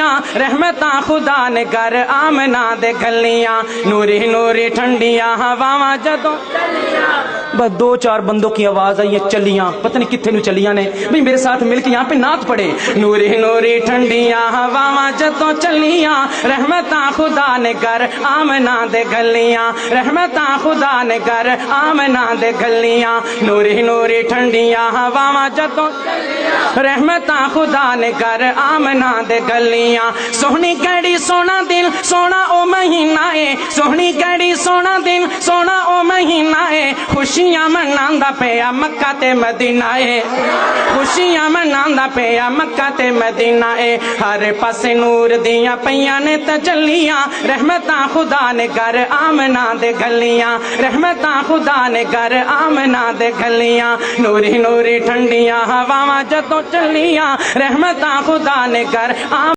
चलियां रहमतां खुदा ने कर आमना दे गलियां नूरी नूरी ठंडियां हवावां जदों बस दो चार बंदों की आवाज आई है चलियां पता नहीं कितने चलियां ने भाई मेरे साथ मिलकर यहाँ पे नात पड़े नूरी नूरी ठंडियां हवावां जदों चलियां रहमतां खुदा ने कर आमना दे गलियां रहमतां खुदा ने कर आमना दे गलियां नूरी नूरी ठंडियां हवावां जदों रहमतां खुदा ने कर आमना दे गलियां सोहनी गड़ी सोना दिन सोना ओ महीना है सोहनी गड़ी सोना दिन सोना ओ महीना है खुशियां मनांदा पिया मक्का ते मदीना है खुशियां मनांदा पिया मक्का ते मदीना है हर पासे नूर दियां पईयां ने तजल्लियां रहमतां खुदा ने कर आमना दे गलियां रहमतां खुदा ने कर आमना दे गलियां नूरी नूरी ठंडियां हवावां जदों चलियां रहमतां खुदा ने कर